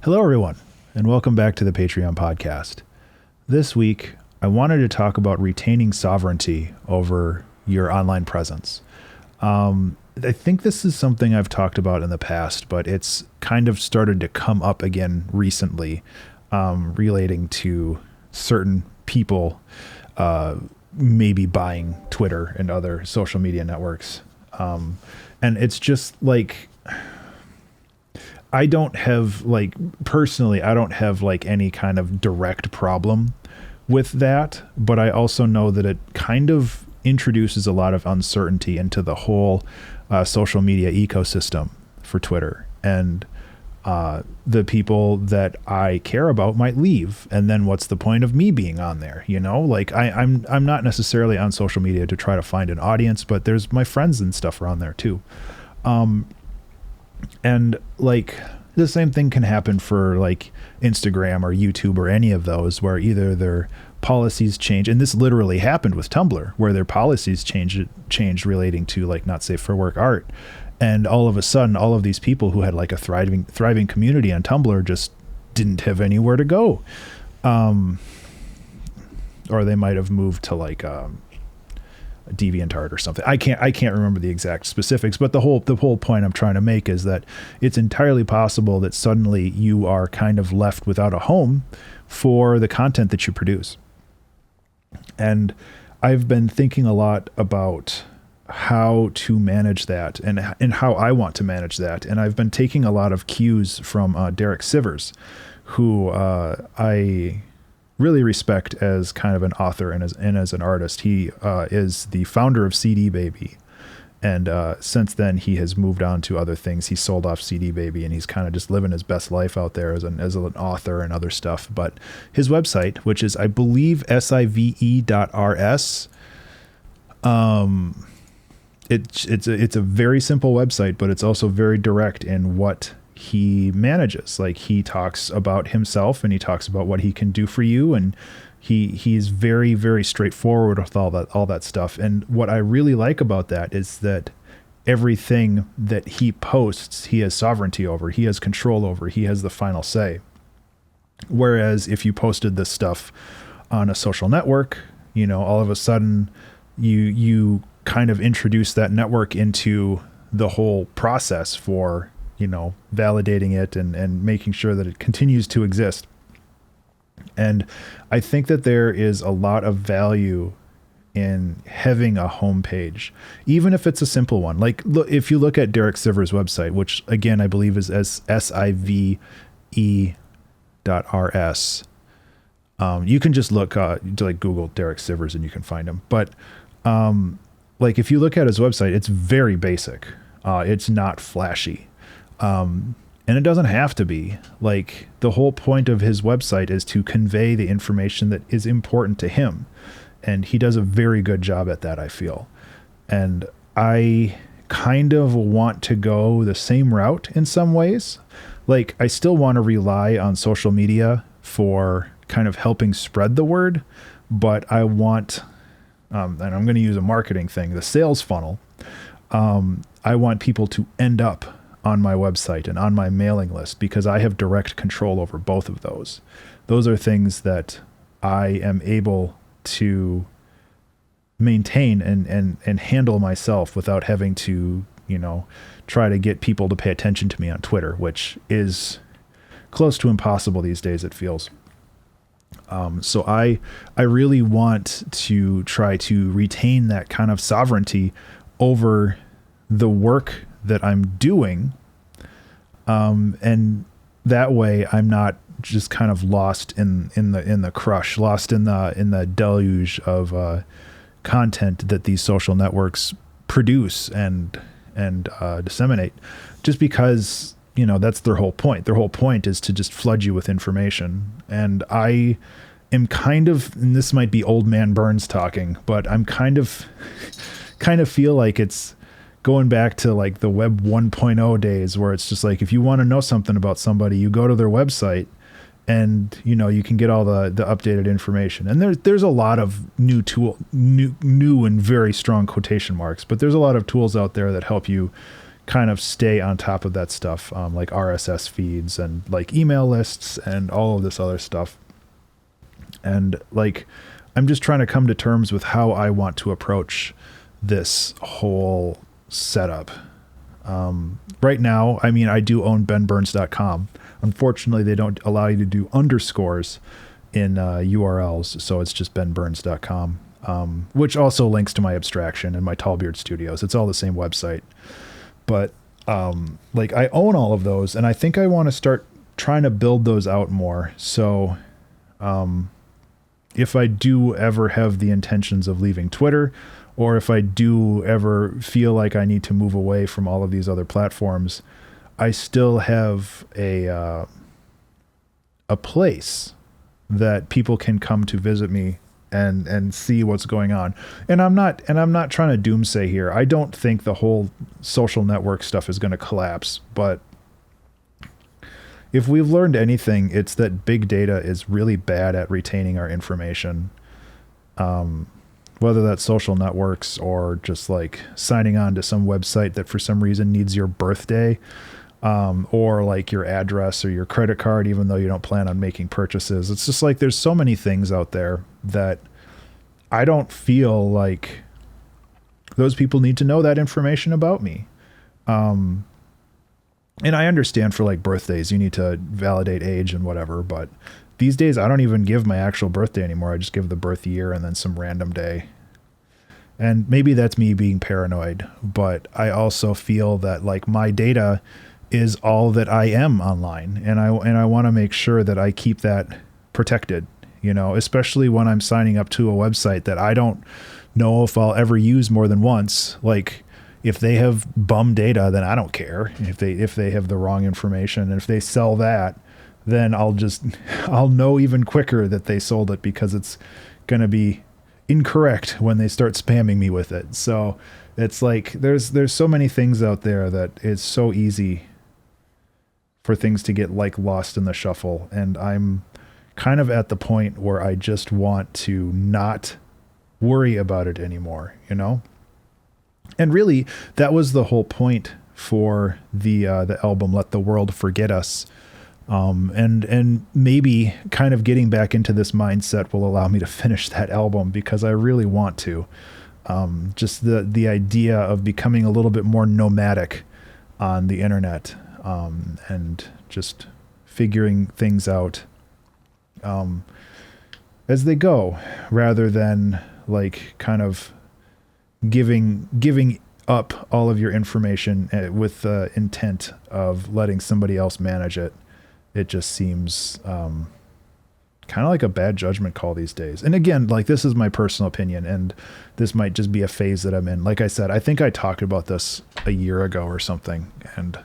Hello, everyone, and welcome back to the Patreon podcast. This week, I wanted to talk about retaining sovereignty over your online presence. I think this is something I've talked about in the past, but it's kind of started to come up again recently, relating to certain people maybe buying Twitter and other social media networks. And it's just like, I don't have any kind of direct problem with that, but I also know that it kind of introduces a lot of uncertainty into the whole social media ecosystem for Twitter. And the people that I care about might leave. And then what's the point of me being on there? You know, like I'm not necessarily on social media to try to find an audience, but there's my friends and stuff are on there too. And like the same thing can happen for like Instagram or YouTube or any of those, where either their policies change. And this literally happened with Tumblr, where their policies changed relating to like not safe for work art. And all of a sudden, all of these people who had like a thriving community on Tumblr just didn't have anywhere to go. Or they might have moved to like, DeviantArt or something. I can't remember the exact specifics, but the whole point I'm trying to make is that it's entirely possible that suddenly you are kind of left without a home for the content that you produce. And I've been thinking a lot about how to manage that and how I want to manage that. And I've been taking a lot of cues from Derek Sivers, who I really respect as kind of an author and as an artist. He is the founder of CD Baby. And since then, he has moved on to other things. He sold off CD Baby, and he's kind of just living his best life out there as an author and other stuff. But his website, which is, I believe, sive.rs, it's a very simple website, but it's also very direct in what he manages. Like, he talks about himself and he talks about what he can do for you, and he's very, very straightforward with all that stuff. And what I really like about that is that everything that he posts, he has sovereignty over, he has control over, he has the final say. Whereas if you posted this stuff on a social network, you know, all of a sudden you kind of introduce that network into the whole process for, you know, validating it and making sure that it continues to exist. And I think that there is a lot of value in having a homepage, even if it's a simple one. Like, look, if you look at Derek Sivers' website, which again, I believe is as sive.rs, you can just look, like Google Derek Sivers and you can find him. But, like if you look at his website, it's very basic. It's not flashy. And it doesn't have to be. Like, the whole point of his website is to convey the information that is important to him. And he does a very good job at that, I feel. And I kind of want to go the same route in some ways. Like, I still want to rely on social media for kind of helping spread the word, but I want, and I'm going to use a marketing thing, the sales funnel. I want people to end up on my website and on my mailing list, because I have direct control over both of those. Those are things that I am able to maintain and handle myself without having to, you know, try to get people to pay attention to me on Twitter, which is close to impossible these days, it feels. So I really want to try to retain that kind of sovereignty over the work that I'm doing. And that way I'm not just kind of lost in the crush, lost in the deluge of, content that these social networks produce and disseminate, just because, you know, that's their whole point. Their whole point is to just flood you with information. And I am kind of, and this might be old man Burns talking, but I'm kind of feel like it's going back to like the web 1.0 days, where it's just like, if you want to know something about somebody, you go to their website and, you know, you can get all the updated information. And there's a lot of new and very strong quotation marks, but there's a lot of tools out there that help you kind of stay on top of that stuff, like RSS feeds and like email lists and all of this other stuff. And like, I'm just trying to come to terms with how I want to approach this whole setup. Right now, I mean, I do own benburns.com. Unfortunately, they don't allow you to do underscores in URLs, so it's just benburns.com, which also links to my abstraction and my Tallbeard Studios. It's all the same website. But like, I own all of those, and I think I want to start trying to build those out more. So if I do ever have the intentions of leaving Twitter, or if I do ever feel like I need to move away from all of these other platforms, I still have a place that people can come to visit me and see what's going on. And I'm not trying to doomsay here. I don't think the whole social network stuff is going to collapse, but if we've learned anything, it's that big data is really bad at retaining our information. Whether that's social networks or just like signing on to some website that for some reason needs your birthday, or like your address or your credit card, even though you don't plan on making purchases. It's just like, there's so many things out there that I don't feel like those people need to know that information about me. And I understand for like birthdays, you need to validate age and whatever, but these days I don't even give my actual birthday anymore. I just give the birth year and then some random day. And maybe that's me being paranoid, but I also feel that like my data is all that I am online, and I want to make sure that I keep that protected, you know, especially when I'm signing up to a website that I don't know if I'll ever use more than once. Like, if they have bum data, then I don't care. If they have the wrong information, and if they sell that, then I'll know even quicker that they sold it, because it's going to be incorrect when they start spamming me with it. So it's like, there's so many things out there that it's so easy for things to get like lost in the shuffle. And I'm kind of at the point where I just want to not worry about it anymore, you know? And really, that was the whole point for the album, Let the World Forget Us. And maybe kind of getting back into this mindset will allow me to finish that album, because I really want to. Just the idea of becoming a little bit more nomadic on the internet, and just figuring things out as they go, rather than like kind of giving up all of your information with the intent of letting somebody else manage it. It just seems kind of like a bad judgment call these days. And again, like, this is my personal opinion, and this might just be a phase that I'm in. Like I said, I think I talked about this a year ago or something, and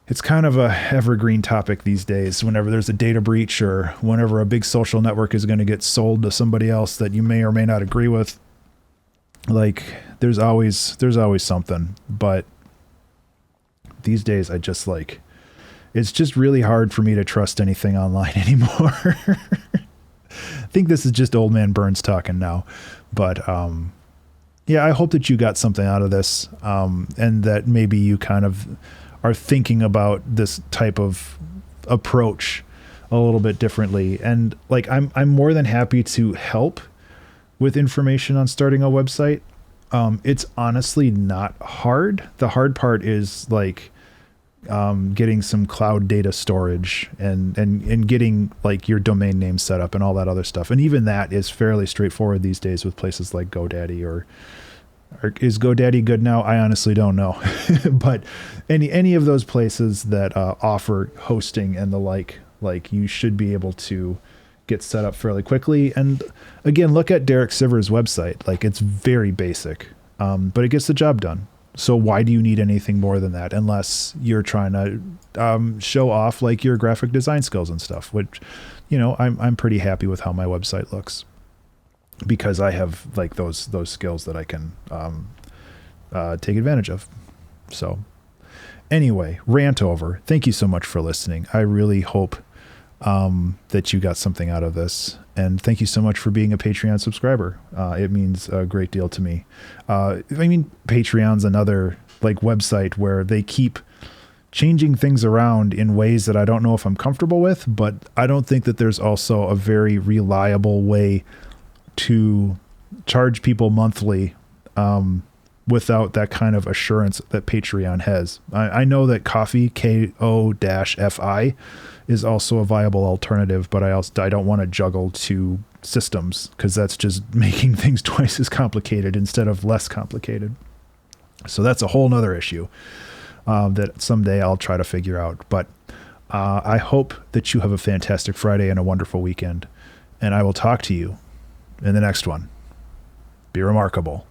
it's kind of a evergreen topic these days. Whenever there's a data breach, or whenever a big social network is going to get sold to somebody else that you may or may not agree with, like, there's always something. But these days, I just like, it's just really hard for me to trust anything online anymore. I think this is just old man Burns talking now, but yeah, I hope that you got something out of this, and that maybe you kind of are thinking about this type of approach a little bit differently. And like, I'm more than happy to help with information on starting a website. It's honestly not hard. The hard part is like getting some cloud data storage and getting like your domain name set up and all that other stuff. And even that is fairly straightforward these days with places like GoDaddy, or is GoDaddy good now? I honestly don't know. But any of those places that offer hosting and the like you should be able to get set up fairly quickly. And again, look at Derek Sivers' website. Like, it's very basic, but it gets the job done. So why do you need anything more than that, unless you're trying to show off like your graphic design skills and stuff, which, you know, I'm pretty happy with how my website looks, because I have like those skills that I can take advantage of. So anyway, rant over. Thank you so much for listening. I really hope that you got something out of this, and thank you so much for being a Patreon subscriber. It means a great deal to me. I mean, Patreon's another like website where they keep changing things around in ways that I don't know if I'm comfortable with, but I don't think that there's also a very reliable way to charge people monthly without that kind of assurance that Patreon has. I know that Ko-fi, Ko-fi, is also a viable alternative, but I don't want to juggle two systems because that's just making things twice as complicated instead of less complicated. So that's a whole nother issue that someday I'll try to figure out. But I hope that you have a fantastic Friday and a wonderful weekend. And I will talk to you in the next one. Be remarkable.